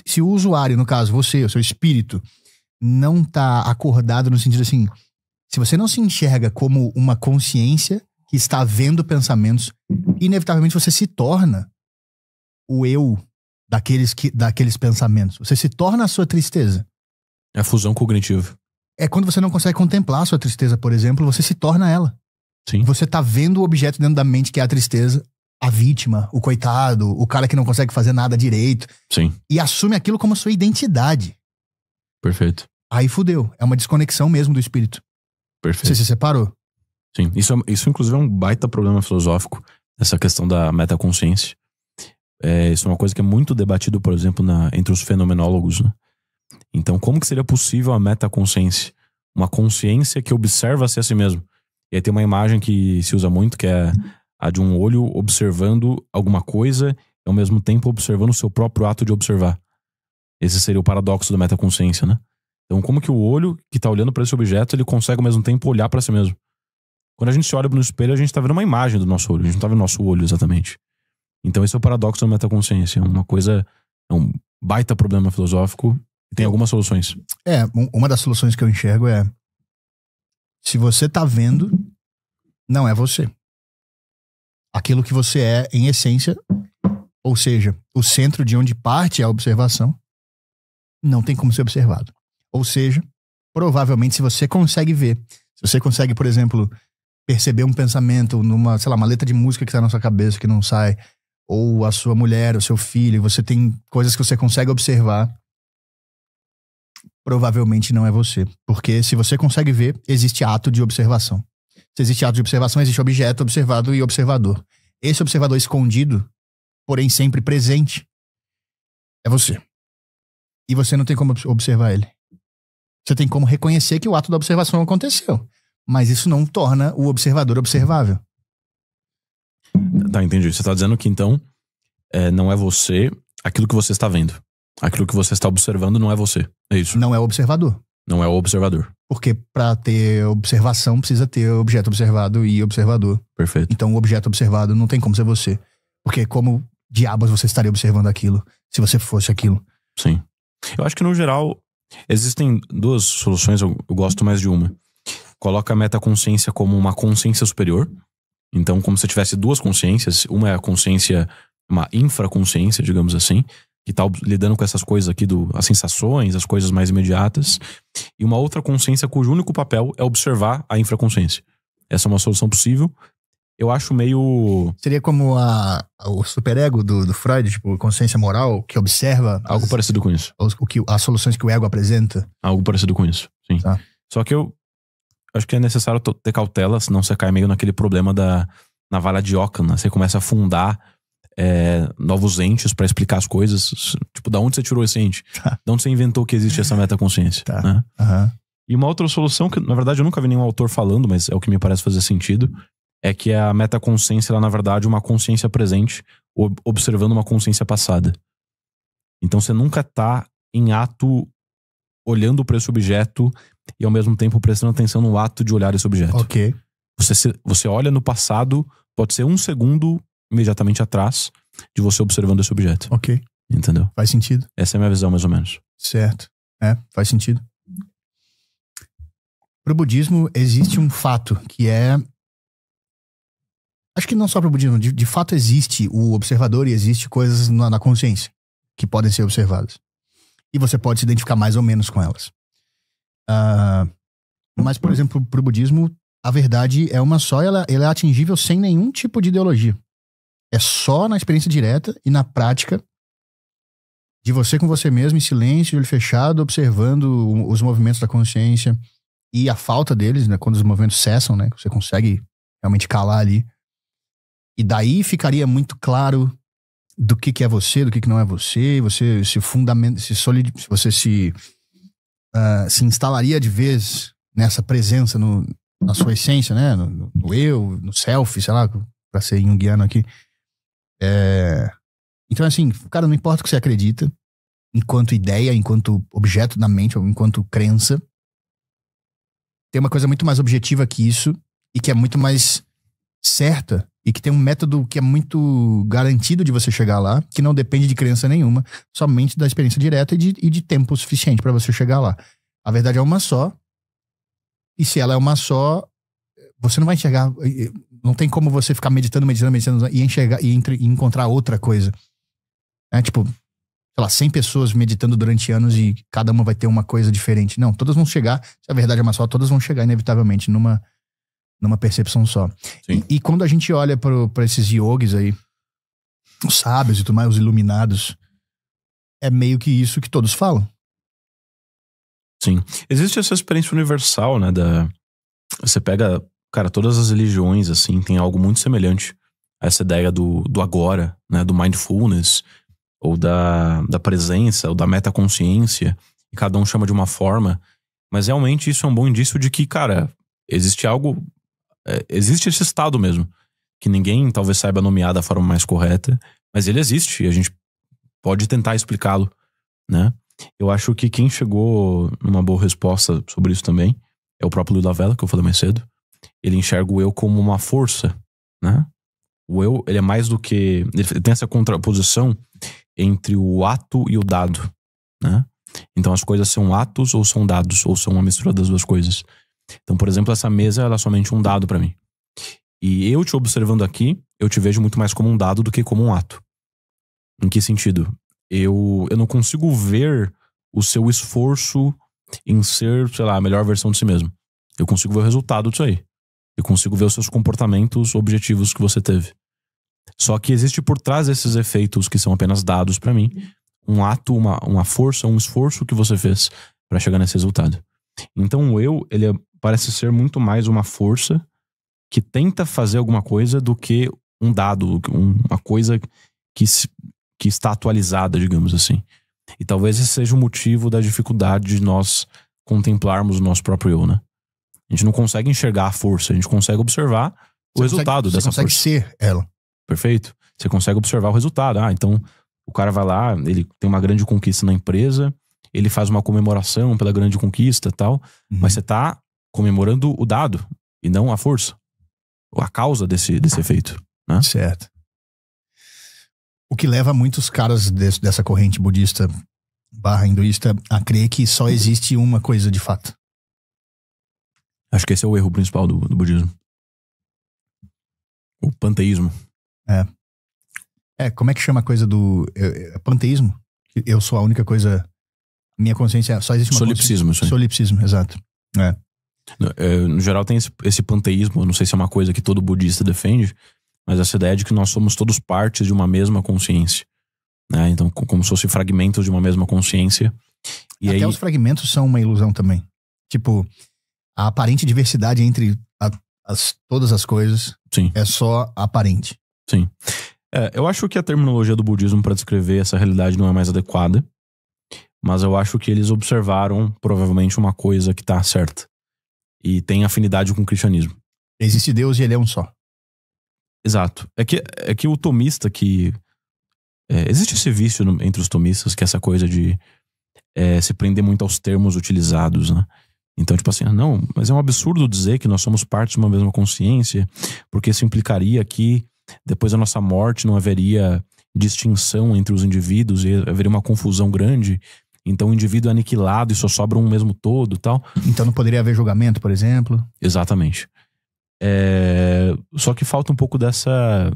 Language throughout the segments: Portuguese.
Se o usuário, no caso, você, o seu espírito, não tá acordado no sentido assim, se você não se enxerga como uma consciência que está vendo pensamentos, inevitavelmente você se torna o eu daqueles pensamentos. Você se torna a sua tristeza. É a fusão cognitiva. É quando você não consegue contemplar a sua tristeza, por exemplo, você se torna ela. Sim. Você tá vendo o objeto dentro da mente que é a tristeza, a vítima, o coitado, o cara que não consegue fazer nada direito. Sim. E assume aquilo como sua identidade. Perfeito. Aí fudeu. É uma desconexão mesmo do espírito. Perfeito. Você se separou? Sim. Isso inclusive é um baita problema filosófico, essa questão da metaconsciência. Isso é uma coisa que é muito debatido, por exemplo, entre os fenomenólogos, né? Então, como que seria possível a metaconsciência? Uma consciência que observa-se a si mesmo. E aí tem uma imagem que se usa muito, que é a de um olho observando alguma coisa e ao mesmo tempo observando o seu próprio ato de observar. Esse seria o paradoxo da metaconsciência, né? Então, como que o olho que tá olhando para esse objeto, ele consegue ao mesmo tempo olhar para si mesmo? Quando a gente se olha no espelho, a gente tá vendo uma imagem do nosso olho, a gente não tá vendo o nosso olho exatamente. Então esse é o paradoxo da metaconsciência. É um baita problema filosófico e tem algumas soluções. Uma das soluções que eu enxergo é: se você tá vendo, não é você. Aquilo que você é, em essência, ou seja, o centro de onde parte a observação, não tem como ser observado. Ou seja, provavelmente se você consegue ver, se você consegue, por exemplo, perceber um pensamento numa, sei lá, uma letra de música que tá na sua cabeça que não sai, ou a sua mulher, o seu filho, você tem coisas que você consegue observar, provavelmente não é você. Porque se você consegue ver, existe ato de observação. Se existe ato de observação, existe objeto observado e observador. Esse observador escondido, porém sempre presente, é você. E você não tem como observar ele. Você tem como reconhecer que o ato da observação aconteceu. Mas isso não torna o observador observável. Tá, entendi. Você tá dizendo que então não é você aquilo que você está vendo. Aquilo que você está observando não é você. É isso. Não é o observador. Não é o observador. Porque para ter observação precisa ter objeto observado e observador. Perfeito. Então o objeto observado não tem como ser você. Porque como diabos você estaria observando aquilo se você fosse aquilo? Sim. Eu acho que no geral existem duas soluções, eu gosto mais de uma. Coloca a metaconsciência como uma consciência superior. Então, como se tivesse duas consciências. Uma é a consciência, uma infraconsciência, digamos assim, que tá lidando com essas coisas aqui, as sensações, as coisas mais imediatas. E uma outra consciência cujo único papel é observar a infraconsciência. Essa é uma solução possível. Eu acho meio... Seria como o superego do Freud, tipo, consciência moral, que observa... Algo parecido com isso. As soluções que o ego apresenta. Algo parecido com isso, sim. Tá. Só que eu acho que é necessário ter cautela, senão você cai meio naquele problema da navalha de Ockham, né? Você começa a fundar novos entes pra explicar as coisas. Tipo, da onde você tirou esse ente? Tá. Da onde você inventou que existe essa metaconsciência? Tá. Né? Uhum. E uma outra solução, que na verdade eu nunca vi nenhum autor falando, mas é o que me parece fazer sentido, é que a metaconsciência, ela, na verdade, é uma consciência presente observando uma consciência passada. Então você nunca tá em ato olhando para esse objeto e ao mesmo tempo prestando atenção no ato de olhar esse objeto. Ok. Você olha no passado, pode ser um segundo imediatamente atrás de você observando esse objeto. Ok. Entendeu? Faz sentido. Essa é a minha visão, mais ou menos. Certo. Faz sentido. Pro budismo existe um fato que é... Acho que não só pro budismo, de fato existe o observador e existe coisas na consciência que podem ser observadas. E você pode se identificar mais ou menos com elas. Mas, por exemplo, pro budismo, a verdade é uma só, ela é atingível sem nenhum tipo de ideologia. É só na experiência direta e na prática de você com você mesmo, em silêncio, de olho fechado, observando os movimentos da consciência e a falta deles, né? Quando os movimentos cessam, né? Você consegue realmente calar ali. E daí ficaria muito claro do que é você, do que não é você. Você se fundamenta, você se instalaria de vez nessa presença na sua essência, né? No eu, no self, sei lá, pra ser junguiano aqui. Então, assim, cara, não importa o que você acredita, enquanto ideia, enquanto objeto da mente, ou enquanto crença, tem uma coisa muito mais objetiva que isso e que é muito mais certa e que tem um método que é muito garantido de você chegar lá, que não depende de crença nenhuma, somente da experiência direta e de tempo suficiente para você chegar lá. A verdade é uma só, e se ela é uma só, você não vai enxergar, não tem como você ficar meditando e enxergar e encontrar outra coisa. Tipo, sei lá, 100 pessoas meditando durante anos e cada uma vai ter uma coisa diferente. Não, todas vão chegar, se a verdade é uma só, todas vão chegar inevitavelmente numa percepção só. E quando a gente olha para esses yogis aí, os sábios e tudo mais, os iluminados, é meio que isso que todos falam. Sim. Existe essa experiência universal, né? Você pega, cara, todas as religiões, assim, tem algo muito semelhante a essa ideia do agora, né? Do mindfulness, ou da presença, ou da metaconsciência, e cada um chama de uma forma. Mas realmente isso é um bom indício de que, cara, existe algo... existe esse estado mesmo, que ninguém talvez saiba nomear da forma mais correta, mas ele existe e a gente pode tentar explicá-lo, né? Eu acho que quem chegou numa boa resposta sobre isso também é o próprio Louis Lavelle, que eu falei mais cedo. Ele enxerga o eu como uma força, né? O eu, ele é mais do que... Ele tem essa contraposição entre o ato e o dado, né? Então as coisas são atos ou são dados, ou são uma mistura das duas coisas. Então, por exemplo, essa mesa, ela é somente um dado pra mim. E eu te observando aqui, eu te vejo muito mais como um dado do que como um ato. Em que sentido? Eu não consigo ver o seu esforço em ser, sei lá, a melhor versão de si mesmo. Eu consigo ver o resultado disso aí. Eu consigo ver os seus comportamentos objetivos que você teve. Só que existe por trás desses efeitos que são apenas dados pra mim, um ato, uma força, um esforço que você fez pra chegar nesse resultado. Então o eu, ele parece ser muito mais uma força que tenta fazer alguma coisa do que um dado, uma coisa que está atualizada, digamos assim. E talvez esse seja o motivo da dificuldade de nós contemplarmos o nosso próprio eu, né? A gente não consegue enxergar a força, a gente consegue observar o resultado dessa força. Você consegue ser ela. Perfeito. Você consegue observar o resultado. Então o cara vai lá, ele tem uma grande conquista na empresa, ele faz uma comemoração pela grande conquista e tal, mas você tá comemorando o dado e não a força, a causa desse efeito, né? Certo. O que leva muitos caras dessa corrente budista / hinduísta a crer que só existe uma coisa de fato. Acho que esse é o erro principal do budismo. O panteísmo. Como é que chama a coisa do... panteísmo? Eu sou a única coisa... Minha consciência só existe uma solipsismo, consciência. Solipsismo, exato. No geral tem esse panteísmo, não sei se é uma coisa que todo budista defende, mas essa ideia de que nós somos todos partes de uma mesma consciência, né? Então, como se fossem fragmentos de uma mesma consciência. E até os fragmentos são uma ilusão também. Tipo, a aparente diversidade entre todas as coisas, sim, é só aparente. Sim. Eu acho que a terminologia do budismo para descrever essa realidade não é mais adequada, mas eu acho que eles observaram provavelmente uma coisa que tá certa e tem afinidade com o cristianismo. Existe Deus e ele é um só. Exato. É que o tomista que... existe esse vício entre os tomistas, que é essa coisa de se prender muito aos termos utilizados, né? Então, tipo assim, não, mas é um absurdo dizer que nós somos parte de uma mesma consciência, porque isso implicaria que depois da nossa morte não haveria distinção entre os indivíduos e haveria uma confusão grande. Então o indivíduo é aniquilado e só sobra um mesmo todo e tal. Então não poderia haver julgamento, por exemplo? Exatamente. Só que falta um pouco dessa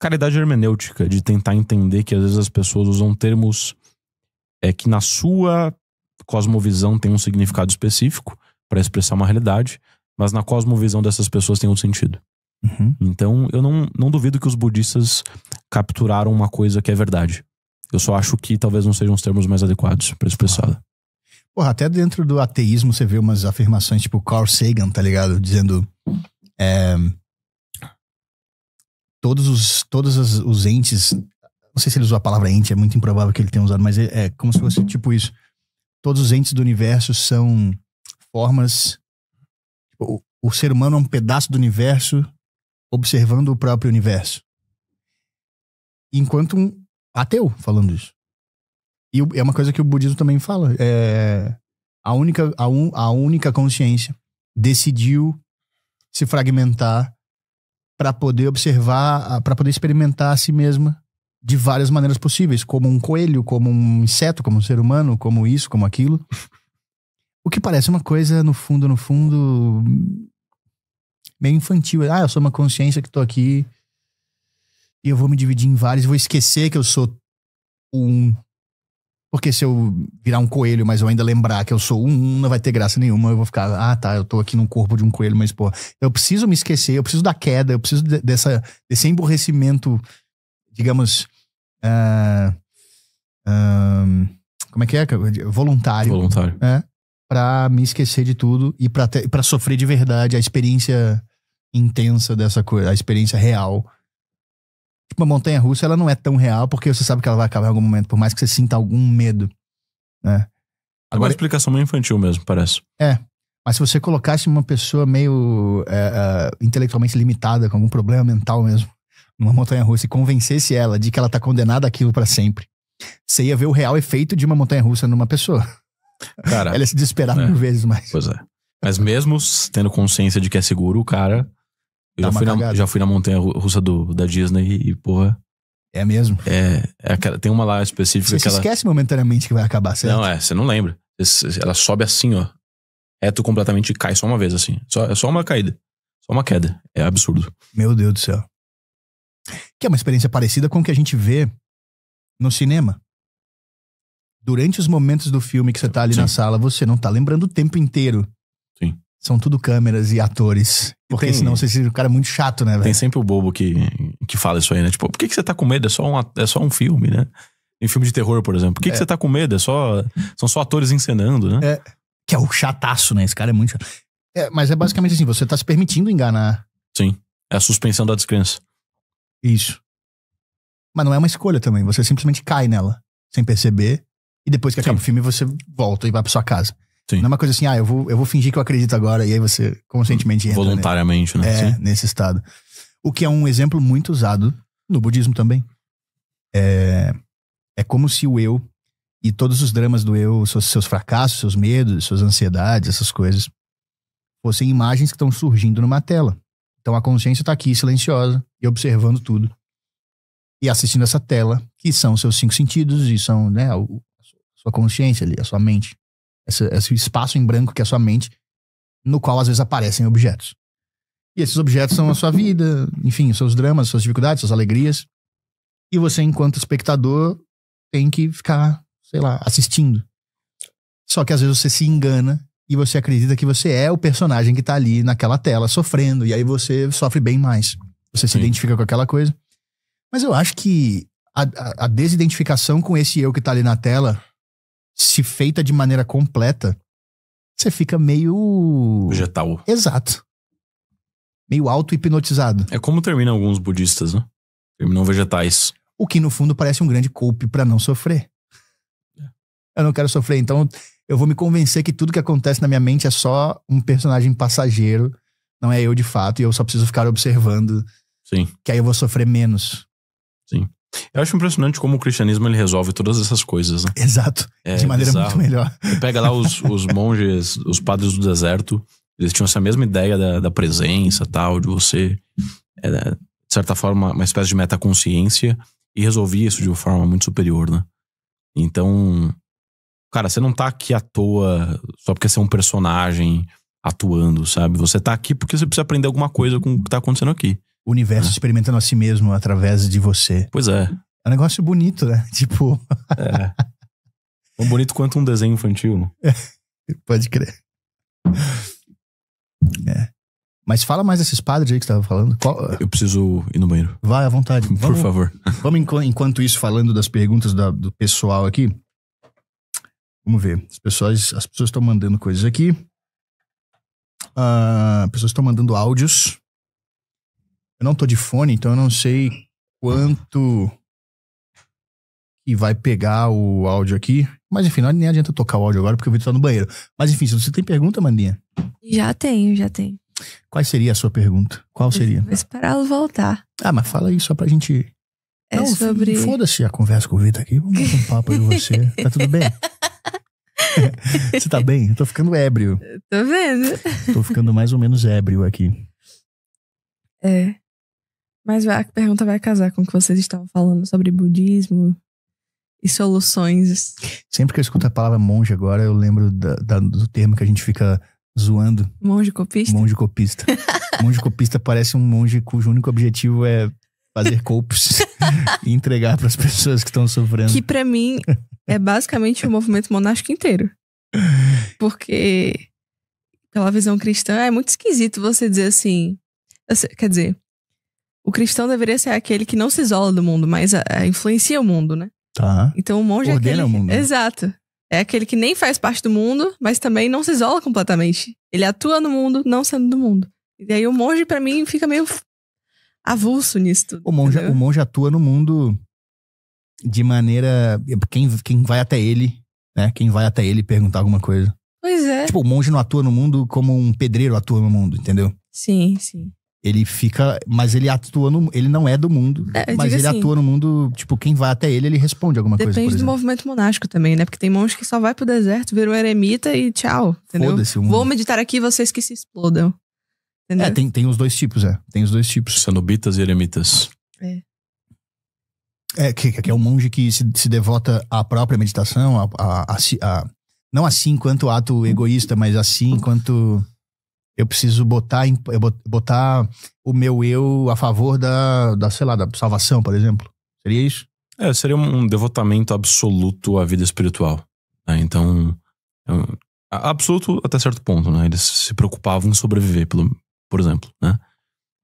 caridade hermenêutica de tentar entender que às vezes as pessoas usam termos que na sua cosmovisão tem um significado específico para expressar uma realidade, mas na cosmovisão dessas pessoas tem outro sentido. Então eu não duvido que os budistas capturaram uma coisa que é verdade. Eu só acho que talvez não sejam os termos mais adequados para expressá-la. Porra, até dentro do ateísmo você vê umas afirmações tipo Carl Sagan, tá ligado? Dizendo todos os entes, não sei se ele usou a palavra ente, é muito improvável que ele tenha usado, mas é como se fosse tipo isso. Todos os entes do universo são formas... O ser humano é um pedaço do universo observando o próprio universo. Enquanto um ateu falando isso. E é uma coisa que o budismo também fala. A única consciência decidiu se fragmentar pra poder observar, pra poder experimentar a si mesma de várias maneiras possíveis, como um coelho, como um inseto, como um ser humano, como isso, como aquilo. O que parece uma coisa, no fundo, meio infantil. Eu sou uma consciência que tô aqui e eu vou me dividir em vários e vou esquecer que eu sou um. Porque se eu virar um coelho, mas eu ainda lembrar que eu sou um, não vai ter graça nenhuma. Eu vou ficar, eu tô aqui no corpo de um coelho, mas, pô, eu preciso me esquecer, eu preciso da queda, eu preciso desse emborrecimento, digamos, como é que é? Voluntário. Voluntário. Pra me esquecer de tudo e pra sofrer de verdade a experiência intensa dessa coisa, a experiência real. Tipo, uma montanha-russa, ela não é tão real porque você sabe que ela vai acabar em algum momento, por mais que você sinta algum medo, né? Agora, uma explicação meio infantil mesmo, parece. Mas se você colocasse uma pessoa meio intelectualmente limitada, com algum problema mental mesmo, numa montanha-russa e convencesse ela de que ela tá condenada àquilo pra sempre, você ia ver o real efeito de uma montanha-russa numa pessoa. Cara, ela ia se desesperar 1000 vezes mais. Pois é. Mas mesmo tendo consciência de que é seguro, o cara... Eu já fui na montanha-russa da Disney e, porra... É mesmo? Tem uma lá específica você se esquece momentaneamente que vai acabar, certo? Não, você não lembra. Ela sobe assim, ó. Reto completamente e cai só uma vez, assim. É só uma caída. Só uma queda. É absurdo. Meu Deus do céu. Que é uma experiência parecida com o que a gente vê no cinema. Durante os momentos do filme que você tá ali na sala, você não tá lembrando o tempo inteiro. Sim. São tudo câmeras e atores. Porque senão você seria um cara muito chato, né, velho? Tem sempre o bobo que fala isso aí, né? Tipo, por que você tá com medo? É só um filme, né? Em filme de terror, por exemplo. Por que você tá com medo? São só atores encenando, né? Que é o chataço, né? Esse cara é muito chato. Mas é basicamente assim, você tá se permitindo enganar. Sim. É a suspensão da descrença. Isso. Mas não é uma escolha também. Você simplesmente cai nela, sem perceber. E depois que acaba o filme, você volta e vai pra sua casa. Sim. Não é uma coisa assim, eu vou fingir que eu acredito agora. E aí você conscientemente entra. Voluntariamente, né? Nesse estado. O que é um exemplo muito usado no budismo também. É como se o eu e todos os dramas do eu, seus fracassos, seus medos, suas ansiedades, essas coisas, fossem imagens que estão surgindo numa tela. Então a consciência tá aqui silenciosa e observando tudo. E assistindo essa tela, que são seus 5 sentidos e são, né, a sua consciência ali, a sua mente. Esse espaço em branco que é a sua mente, no qual às vezes aparecem objetos. E esses objetos são a sua vida, enfim, os seus dramas, suas dificuldades, suas alegrias. E você, enquanto espectador, tem que ficar, sei lá, assistindo. Só que às vezes você se engana e você acredita que você é o personagem que tá ali naquela tela sofrendo. E aí você sofre bem mais. Você se identifica com aquela coisa. Mas eu acho que a desidentificação com esse eu que tá ali na tela, se feita de maneira completa, você fica meio... vegetal. Exato. Meio auto-hipnotizado. É como terminam alguns budistas, né? Terminam vegetais. O que no fundo parece um grande golpe pra não sofrer. Eu não quero sofrer, então eu vou me convencer que tudo que acontece na minha mente é só um personagem passageiro, não é eu de fato, e eu só preciso ficar observando. Sim. Que aí eu vou sofrer menos. Sim. Eu acho impressionante como o cristianismo ele resolve todas essas coisas, né? Exato. De maneira muito melhor. Você pega lá os monges, os padres do deserto, eles tinham essa mesma ideia da presença, tal, de você, de certa forma, uma espécie de metaconsciência, e resolvia isso de uma forma muito superior, né? Então, cara, você não tá aqui à toa só porque você é um personagem atuando, sabe? Você tá aqui porque você precisa aprender alguma coisa com o que tá acontecendo aqui. O universo experimentando a si mesmo através de você. Pois é. É um negócio bonito, né? Tipo... Tão bonito quanto um desenho infantil. Pode crer. Mas fala mais desses padres aí que você tava falando. Eu preciso ir no banheiro. Vai à vontade. Por favor. Vamos, enquanto isso, falando das perguntas do pessoal aqui. Vamos ver. As pessoas estão mandando coisas aqui. As pessoas estão mandando áudios. Eu não tô de fone, então eu não sei quanto que vai pegar o áudio aqui. Mas enfim, nem adianta tocar o áudio agora, porque o Vitor tá no banheiro. Mas enfim, se você tem pergunta, Mandinha? Já tenho. Qual seria a sua pergunta? Qual seria? Vou esperá-lo voltar. Mas fala aí só pra gente... Não, sobre... Foda-se a conversa com o Vitor aqui. Vamos bater um papo aí com você. Tá tudo bem? Você tá bem? Eu tô ficando ébrio. Tô vendo. Tô ficando mais ou menos ébrio aqui. Mas a pergunta vai casar com o que vocês estavam falando sobre budismo e soluções. Sempre que eu escuto a palavra monge agora, eu lembro do termo que a gente fica zoando. Monge copista? Monge copista. Monge copista parece um monge cujo único objetivo é fazer copos e entregar para as pessoas que estão sofrendo. Que pra mim é basicamente o movimento monástico inteiro. Porque, pela visão cristã, é muito esquisito você dizer assim... Quer dizer, o cristão deveria ser aquele que não se isola do mundo, mas influencia o mundo, né? Tá. Então o monge Ordena é aquele... o mundo. Exato. É aquele que nem faz parte do mundo, mas também não se isola completamente. Ele atua no mundo, não sendo do mundo. E aí o monge, pra mim, fica meio avulso nisso tudo. O monge atua no mundo de maneira... Quem vai até ele, né? Quem vai até ele perguntar alguma coisa. Pois é. Tipo, o monge não atua no mundo como um pedreiro atua no mundo, entendeu? Sim, sim. Ele fica... Mas ele atua no... Ele não é do mundo. Mas ele assim, atua no mundo... Tipo, quem vai até ele responde alguma coisa, por depende do exemplo. movimento monástico também, né? Porque tem monge que só vai pro deserto, vira um eremita e tchau, entendeu? Foda-se o mundo. Vou meditar aqui, vocês que se explodam. Entendeu? Tem os dois tipos, Tem os dois tipos. Cenobitas e eremitas. Que é um monge que se devota à própria meditação, não assim enquanto ato egoísta, mas assim enquanto eu preciso botar o meu eu a favor sei lá, da salvação, por exemplo. Seria isso? Seria um devotamento absoluto à vida espiritual, né? Então, absoluto até certo ponto, né? Eles se preocupavam em sobreviver, por exemplo, né?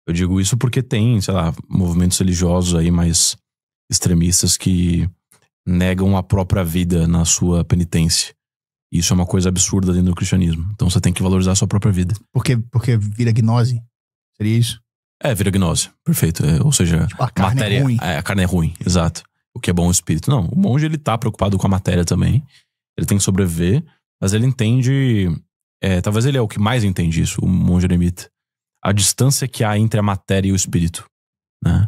Eu digo isso porque tem, sei lá, movimentos religiosos aí mais extremistas que negam a própria vida na sua penitência. Isso é uma coisa absurda dentro do cristianismo. Então você tem que valorizar a sua própria vida. Porque vira gnose? Seria isso? Vira gnose. Perfeito. Ou seja, tipo, a carne matéria, é ruim. A carne é ruim, exato. O que é bom é o espírito. Não, o monge ele tá preocupado com a matéria também. Ele tem que sobreviver, mas ele entende... talvez ele é o que mais entende isso, o monge eremita. A distância que há entre a matéria e o espírito, né?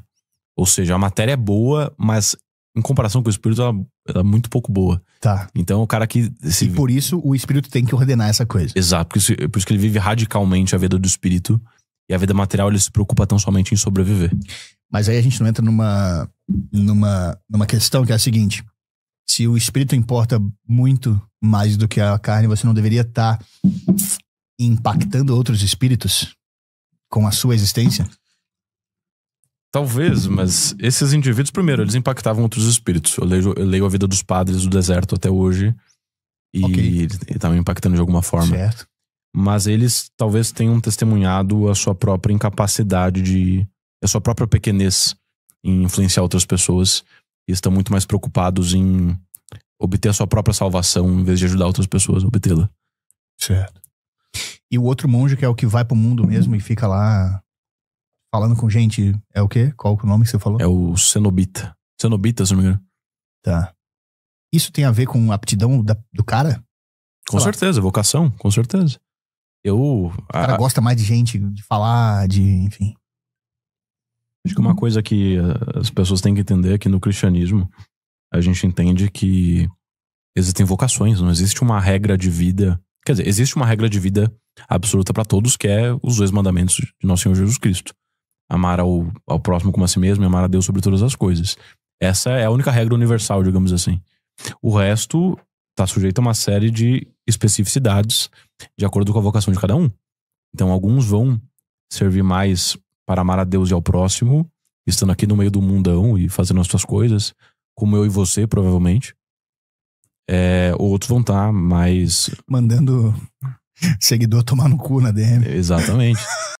Ou seja, a matéria é boa, mas em comparação com o espírito, ela é muito pouco boa. Tá. Então o cara que... E por isso o espírito tem que ordenar essa coisa. Exato, por isso que ele vive radicalmente a vida do espírito. E a vida material ele se preocupa tão somente em sobreviver. Mas aí a gente não entra numa questão que é a seguinte. Se o espírito importa muito mais do que a carne, você não deveria estar impactando outros espíritos com a sua existência? Talvez, mas esses indivíduos, primeiro, eles impactavam outros espíritos. Eu leio a vida dos padres do deserto até hoje. E eles estavam impactando de alguma forma. Certo. Mas eles talvez tenham testemunhado a sua própria incapacidade a sua própria pequenez em influenciar outras pessoas. E estão muito mais preocupados em obter a sua própria salvação em vez de ajudar outras pessoas a obtê-la. Certo. E o outro monge, que é o que vai pro mundo mesmo e fica lá falando com gente, é o quê? Qual o nome que você falou? É o cenobita. Cenobita, se não me engano. Tá. Isso tem a ver com a aptidão do cara? Com certeza, vocação, com certeza. O cara gosta mais de gente, de falar, enfim. Acho que uma coisa que as pessoas têm que entender é que no cristianismo a gente entende que existem vocações, não existe uma regra de vida. Quer dizer, existe uma regra de vida absoluta para todos, que é os 2 mandamentos de nosso Senhor Jesus Cristo. Amar ao próximo como a si mesmo e amar a Deus sobre todas as coisas. Essa é a única regra universal, digamos assim. O resto está sujeito a uma série de especificidades de acordo com a vocação de cada um. Então alguns vão servir mais para amar a Deus e ao próximo, estando aqui no meio do mundão e fazendo as suas coisas, como eu e você, provavelmente. Outros vão estar mais... mandando seguidor tomar no cu na DM. Exatamente.